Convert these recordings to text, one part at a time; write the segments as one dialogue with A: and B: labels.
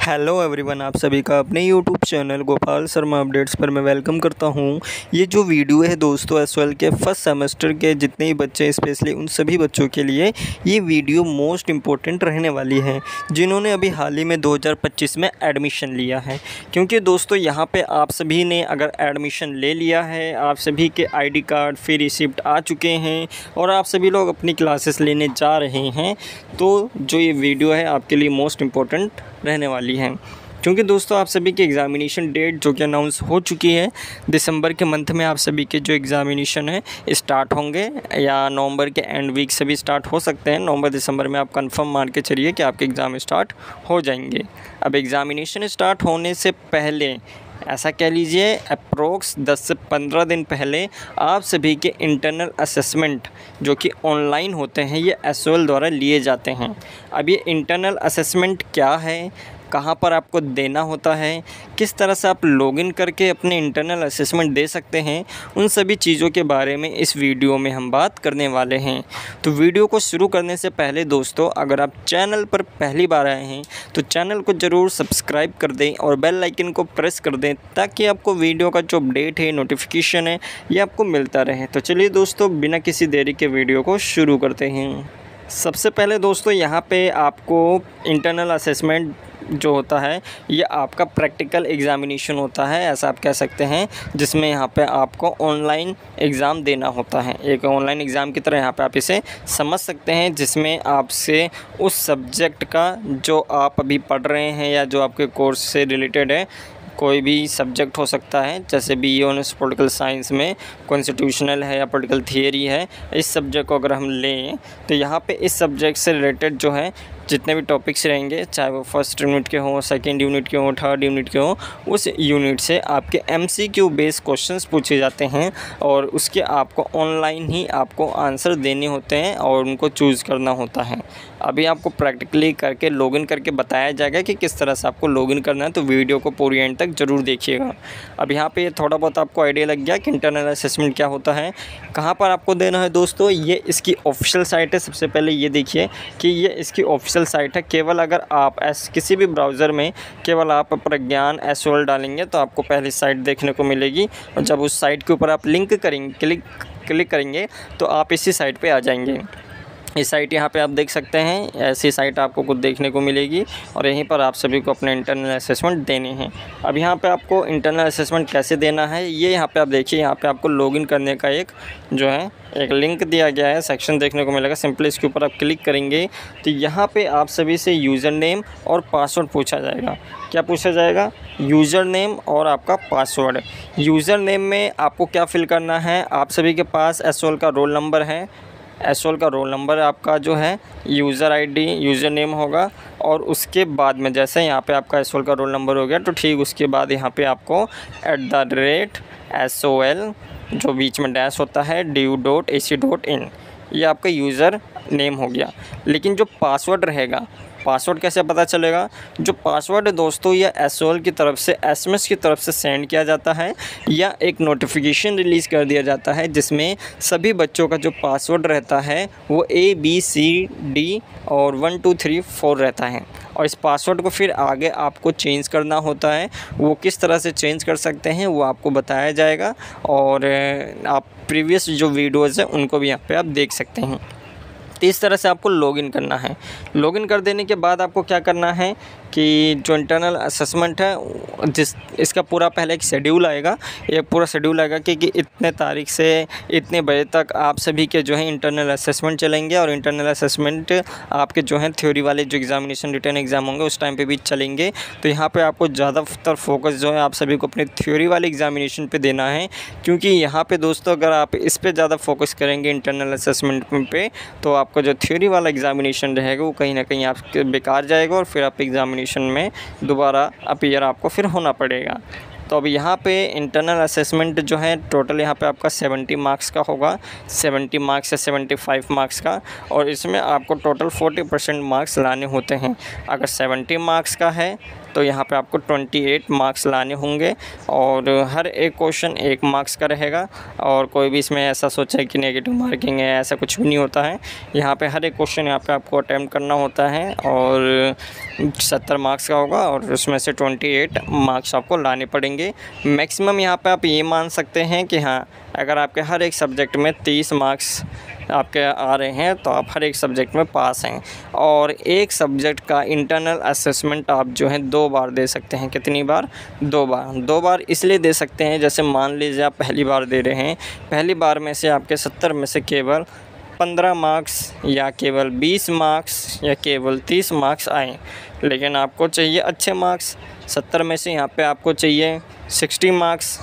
A: Hello everyone, आप सभी का अपने YouTube channel Gopal Sharma updates पर मैं वेलकम करता हूं। ये जो वीडियो है दोस्तों, एसवाल के फर्स्ट सेमेस्टर के जितने ही बच्चे, स्पेशली उन सभी बच्चों के लिए ये वीडियो मोस्ट इम्पोर्टेंट रहने वाली है जिन्होंने अभी हाल ही में 2025 में एडमिशन लिया है। क्योंकि दोस्तों यहाँ पे आप सभी ने अगर एडमिशन ले लिया है, आप सभी के ID कार्ड फिर रिसिप्ट आ चुके हैं और आप सभी लोग अपनी क्लासेस लेने जा रहे हैं, तो जो ये वीडियो है आपके लिए मोस्ट इम्पोर्टेंट रहने वाली है। क्योंकि दोस्तों आप सभी की एग्ज़ामिनेशन डेट जो कि अनाउंस हो चुकी है, दिसंबर के मंथ में आप सभी के जो एग्ज़ामिनेशन है स्टार्ट होंगे या नवंबर के एंड वीक से भी स्टार्ट हो सकते हैं। नवंबर दिसंबर में आप कंफर्म मान के चलिए कि आपके एग्ज़ाम स्टार्ट हो जाएंगे। अब एग्ज़ामिनेशन स्टार्ट होने से पहले, ऐसा कह लीजिए अप्रोक्स 10 से 15 दिन पहले, आप सभी के इंटरनल असेसमेंट जो कि ऑनलाइन होते हैं ये एसओएल द्वारा लिए जाते हैं। अब ये इंटरनल असेसमेंट क्या है, कहाँ पर आपको देना होता है, किस तरह से आप लॉगिन करके अपने इंटरनल असेसमेंट दे सकते हैं, उन सभी चीज़ों के बारे में इस वीडियो में हम बात करने वाले हैं। तो वीडियो को शुरू करने से पहले दोस्तों, अगर आप चैनल पर पहली बार आए हैं तो चैनल को ज़रूर सब्सक्राइब कर दें और बेल आइकन को प्रेस कर दें ताकि आपको वीडियो का जो अपडेट है, नोटिफिकेशन है, ये आपको मिलता रहे। तो चलिए दोस्तों, बिना किसी देरी के वीडियो को शुरू करते हैं। सबसे पहले दोस्तों यहाँ पे आपको इंटरनल असेसमेंट जो होता है ये आपका प्रैक्टिकल एग्ज़ामिनेशन होता है, ऐसा आप कह सकते हैं, जिसमें यहाँ पे आपको ऑनलाइन एग्ज़ाम देना होता है। एक ऑनलाइन एग्ज़ाम की तरह यहाँ पे आप इसे समझ सकते हैं, जिसमें आपसे उस सब्जेक्ट का जो आप अभी पढ़ रहे हैं या जो आपके कोर्स से रिलेटेड है, कोई भी सब्जेक्ट हो सकता है, जैसे BA ऑनर्स पॉलिटिकल साइंस में कॉन्स्टिट्यूशनल है या पॉलिटिकल थियरी है, इस सब्जेक्ट को अगर हम लें तो यहाँ पे इस सब्जेक्ट से रिलेटेड जो है जितने भी टॉपिक्स रहेंगे, चाहे वो फर्स्ट यूनिट के हों, सेकंड यूनिट के हों, थर्ड यूनिट के हों, उस यूनिट से आपके MCQ बेस्ड क्वेश्चंस पूछे जाते हैं और उसके आपको ऑनलाइन ही आपको आंसर देने होते हैं और उनको चूज़ करना होता है। अभी आपको प्रैक्टिकली करके लॉगिन करके बताया जाएगा कि किस तरह से आपको लॉगिन करना है, तो वीडियो को पूरी एंड तक ज़रूर देखिएगा। अब यहाँ पे थोड़ा बहुत आपको आइडिया लग गया कि इंटरनल असेसमेंट क्या होता है, कहाँ पर आपको देना है। दोस्तों ये इसकी ऑफिशियल साइट है। सबसे पहले ये देखिए कि ये इसकी ऑफिशियल साइट है। केवल अगर आप किसी भी ब्राउज़र में केवल आप प्रज्ञान एसओएल डालेंगे तो आपको पहली साइट देखने को मिलेगी, और जब उस साइट के ऊपर आप लिंक करेंगे, क्लिक करेंगे तो आप इसी साइट पे आ जाएंगे। इस साइट यहाँ पे आप देख सकते हैं, ऐसी साइट आपको कुछ देखने को मिलेगी और यहीं पर आप सभी को अपने इंटरनल असेसमेंट देने हैं। अब यहाँ पे आपको इंटरनल असेसमेंट कैसे देना है ये यहाँ पे आप देखिए। यहाँ पे आपको लॉगिन करने का एक जो है एक लिंक दिया गया है, सेक्शन देखने को मिलेगा। सिंपली इसके ऊपर आप क्लिक करेंगे तो यहाँ पे आप सभी से यूज़र नेम और पासवर्ड पूछा जाएगा। क्या पूछा जाएगा? यूज़र नेम और आपका पासवर्ड। यूज़र नेम में आपको क्या फिल करना है, आप सभी के पास एसओएल का रोल नंबर है, एसओएल का रोल नंबर आपका जो है यूज़र ID यूज़र नेम होगा, और उसके बाद में जैसे यहाँ पे आपका एसओएल का रोल नंबर हो गया तो ठीक उसके बाद यहाँ पे आपको @SOL जो बीच में डैश होता है du.ac.in, ये आपका यूज़र नेम हो गया। लेकिन जो पासवर्ड रहेगा, पासवर्ड कैसे पता चलेगा? जो पासवर्ड है दोस्तों, या एसओएल की तरफ से SMS की तरफ से सेंड किया जाता है या एक नोटिफिकेशन रिलीज़ कर दिया जाता है, जिसमें सभी बच्चों का जो पासवर्ड रहता है वो ABCD और 1 2 3 4 रहता है। और इस पासवर्ड को फिर आगे आपको चेंज करना होता है। वो किस तरह से चेंज कर सकते हैं वो आपको बताया जाएगा, और आप प्रीवियस जो वीडियोज़ हैं उनको भी यहाँ पे आप देख सकते हैं। तो इस तरह से आपको लॉगिन करना है। लॉगिन कर देने के बाद आपको क्या करना है कि जो इंटरनल असेसमेंट है, इसका पूरा पहले एक शेड्यूल आएगा, एक पूरा शेड्यूल आएगा कि इतने तारीख से इतने बजे तक आप सभी के जो है इंटरनल असेसमेंट चलेंगे, और इंटरनल असेसमेंट आपके जो है थ्योरी वाले जो एग्ज़ामिनेशन रिटन एग्ज़ाम होंगे उस टाइम पे भी चलेंगे। तो यहाँ पे आपको ज़्यादातर फोकस जो है आप सभी को अपने थ्योरी वाले एग्ज़ामिनेशन पे देना है, क्योंकि यहाँ पे दोस्तों अगर आप इस पर ज़्यादा फोकस करेंगे इंटरनल असेसमेंट पे, तो आपका जो थ्योरी वाला एग्ज़ामिनेशन रहेगा वो कहीं ना कहीं आपके बेकार जाएगा और फिर आप एग्ज़ामिनेशन में दोबारा अपीयर आपको फिर होना पड़ेगा। तो अब यहाँ पे इंटरनल असेसमेंट जो है टोटल यहाँ पे आपका 70 मार्क्स का होगा, 70 मार्क्स या 75 मार्क्स का, और इसमें आपको टोटल 40% मार्क्स लाने होते हैं। अगर 70 मार्क्स का है तो यहाँ पे आपको 28 मार्क्स लाने होंगे और हर एक क्वेश्चन 1 मार्क्स का रहेगा और कोई भी इसमें ऐसा सोचा है कि नेगेटिव मार्किंग है, ऐसा कुछ भी नहीं होता है। यहाँ पे हर एक क्वेश्चन यहाँ पे आपको अटैम्प्ट करना होता है और 70 मार्क्स का होगा और उसमें से 28 मार्क्स आपको लाने पड़ेंगे। मैक्सिमम यहाँ पे आप ये मान सकते हैं कि हाँ, अगर आपके हर एक सब्जेक्ट में 30 मार्क्स आपके आ रहे हैं तो आप हर एक सब्जेक्ट में पास हैं। और एक सब्जेक्ट का इंटरनल असेसमेंट आप जो है 2 बार दे सकते हैं। कितनी बार? 2 बार। 2 बार इसलिए दे सकते हैं, जैसे मान लीजिए आप पहली बार दे रहे हैं, पहली बार में से आपके 70 में से केवल 15 मार्क्स या केवल 20 मार्क्स या केवल 30 मार्क्स आए, लेकिन आपको चाहिए अच्छे मार्क्स। 70 में से यहाँ पे आपको चाहिए 60 मार्क्स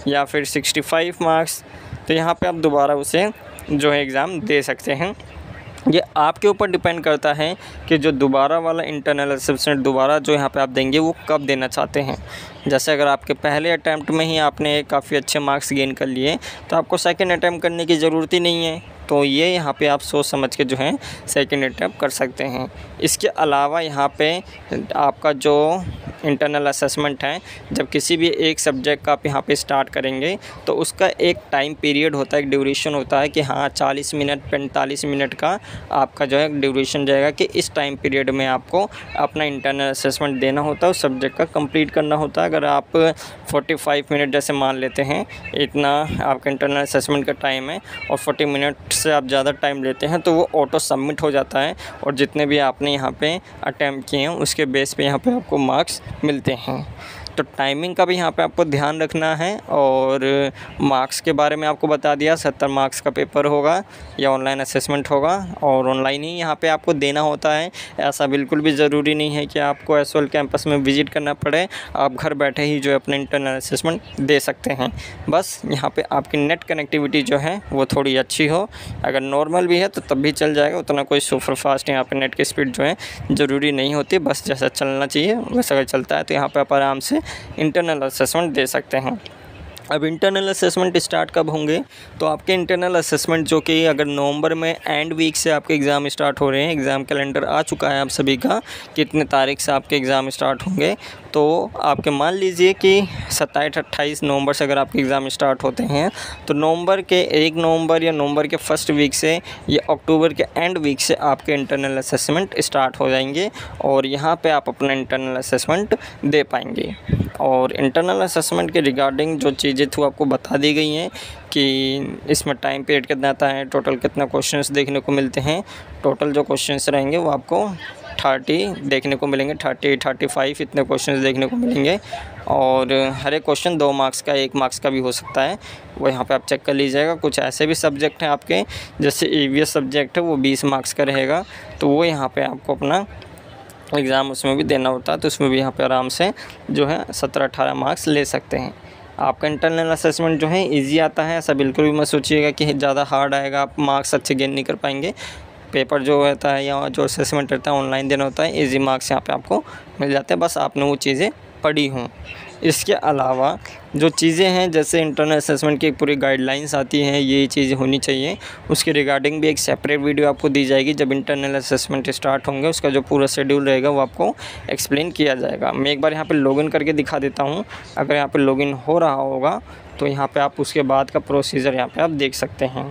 A: या फिर 65 मार्क्स, तो यहाँ पे आप दोबारा उसे जो है एग्ज़ाम दे सकते हैं। ये आपके ऊपर डिपेंड करता है कि जो दोबारा वाला इंटरनल असेसमेंट दोबारा जो यहाँ पे आप देंगे वो कब देना चाहते हैं। जैसे अगर आपके पहले अटैम्प्ट में ही आपने काफ़ी अच्छे मार्क्स गेन कर लिए तो आपको सेकंड अटैम्प्ट करने की ज़रूरत ही नहीं है, तो ये यहाँ पे आप सोच समझ के जो है सेकंड अटैम्प्ट कर सकते हैं। इसके अलावा यहाँ पे आपका जो इंटरनल असेसमेंट है, जब किसी भी एक सब्जेक्ट का आप यहाँ पे स्टार्ट करेंगे तो उसका एक टाइम पीरियड होता है, एक ड्यूरेशन होता है कि हाँ 40 मिनट 45 मिनट का आपका जो है ड्यूरेशन जाएगा कि इस टाइम पीरियड में आपको अपना इंटरनल असेसमेंट देना होता है, उस सब्जेक्ट का कंप्लीट करना होता है। अगर आप 45 मिनट जैसे मान लेते हैं, इतना आपका इंटरनल असेसमेंट का टाइम है और 40 मिनट से आप ज़्यादा टाइम लेते हैं तो वो ऑटो सबमिट हो जाता है और जितने भी आपने यहाँ पे अटैम्प्ट किए हैं उसके बेस पे यहाँ पे आपको मार्क्स मिलते हैं। तो टाइमिंग का भी यहाँ पे आपको ध्यान रखना है। और मार्क्स के बारे में आपको बता दिया, 70 मार्क्स का पेपर होगा या ऑनलाइन असेसमेंट होगा और ऑनलाइन ही यहाँ पे आपको देना होता है। ऐसा बिल्कुल भी ज़रूरी नहीं है कि आपको एसओएल कैंपस में विज़िट करना पड़े, आप घर बैठे ही जो है अपने इंटरनल असेसमेंट दे सकते हैं। बस यहाँ पे आपकी नेट कनेक्टिविटी जो है वो थोड़ी अच्छी हो, अगर नॉर्मल भी है तो तब भी चल जाएगा, उतना कोई सुपर फास्ट यहाँ पे नेट की स्पीड जो है ज़रूरी नहीं होती, बस जैसा चलना चाहिए वैसा अगर चलता है तो यहाँ पर आप आराम से इंटरनल असेसमेंट दे सकते हैं। अब इंटरनल असेसमेंट स्टार्ट कब होंगे? तो आपके इंटरनल असेसमेंट जो कि अगर नवंबर में एंड वीक से आपके एग्ज़ाम स्टार्ट हो रहे हैं, एग्ज़ाम कैलेंडर आ चुका है आप सभी का, कितने तारीख से आपके एग्ज़ाम स्टार्ट होंगे, तो आपके मान लीजिए कि 27-28 नवंबर से अगर आपके एग्ज़ाम स्टार्ट होते हैं तो नवंबर के 1 नवंबर या नवंबर के फर्स्ट वीक से या अक्टूबर के एंड वीक से आपके इंटरनल असेसमेंट स्टार्ट हो जाएंगे और यहाँ पे आप अपना इंटरनल असेसमेंट दे पाएंगे। और इंटरनल असेसमेंट के रिगार्डिंग जो चीज़ें थी आपको बता दी गई हैं कि इसमें टाइम पीरियड कितना आता है, टोटल कितना क्वेश्चंस देखने को मिलते हैं। टोटल जो क्वेश्चंस रहेंगे वो आपको 30 देखने को मिलेंगे, 30-35 इतने क्वेश्चंस देखने को मिलेंगे और हर एक क्वेश्चन 2 मार्क्स का 1 मार्क्स का भी हो सकता है, वो यहाँ पे आप चेक कर लीजिएगा। कुछ ऐसे भी सब्जेक्ट हैं आपके, जैसे ईवीएस सब्जेक्ट है वो 20 मार्क्स का रहेगा, तो वो यहाँ पे आपको अपना एग्ज़ाम उसमें भी देना होता है, तो उसमें भी यहाँ पे आराम से जो है 17-18 मार्क्स ले सकते हैं। आपका इंटरनल असेसमेंट जो है इजी आता है, ऐसा बिल्कुल भी मत सोचिएगा कि ज़्यादा हार्ड आएगा, आप मार्क्स अच्छे गेन नहीं कर पाएंगे। पेपर जो होता है या जो असेसमेंट रहता है ऑनलाइन देना होता है, इजी मार्क्स यहाँ पे आपको मिल जाते हैं, बस आपने वो चीज़ें पढ़ी हों। इसके अलावा जो चीज़ें हैं, जैसे इंटरनल असेसमेंट की एक पूरी गाइडलाइंस आती हैं, ये चीज़ें होनी चाहिए, उसके रिगार्डिंग भी एक सेपरेट वीडियो आपको दी जाएगी। जब इंटरनल असेसमेंट स्टार्ट होंगे उसका जो पूरा शेड्यूल रहेगा वो आपको एक्सप्लेन किया जाएगा। मैं एक बार यहाँ पे लॉगिन करके दिखा देता हूँ, अगर यहाँ पे लॉगिन हो रहा होगा तो यहाँ पे आप उसके बाद का प्रोसीजर यहाँ पे आप देख सकते हैं।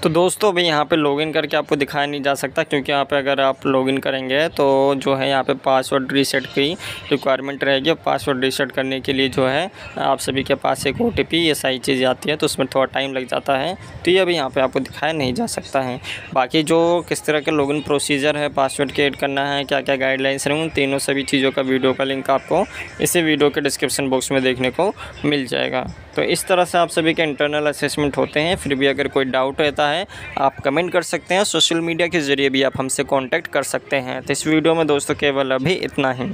A: तो दोस्तों अभी यहाँ पे लॉगिन करके आपको दिखाया नहीं जा सकता, क्योंकि यहाँ पे अगर आप लॉगिन करेंगे तो जो है यहाँ पे पासवर्ड रीसेट की रिक्वायरमेंट रहेगी। पासवर्ड रीसेट करने के लिए जो है आप सभी के पास एक OTP ये सारी चीज़ें आती है, तो उसमें थोड़ा टाइम लग जाता है, तो ये अभी यहाँ पे आपको दिखाया नहीं जा सकता है। बाकी जो किस तरह के लॉगिन प्रोसीजर है, पासवर्ड क्रिएट करना है, क्या क्या गाइडलाइंस हैं, उन तीनों सभी चीज़ों का वीडियो का लिंक आपको इसी वीडियो के डिस्क्रिप्शन बॉक्स में देखने को मिल जाएगा। तो इस तरह से आप सभी के इंटरनल असेसमेंट होते हैं। फिर भी अगर कोई डाउट रहता है आप कमेंट कर सकते हैं, सोशल मीडिया के ज़रिए भी आप हमसे कांटेक्ट कर सकते हैं। तो इस वीडियो में दोस्तों केवल अभी इतना ही।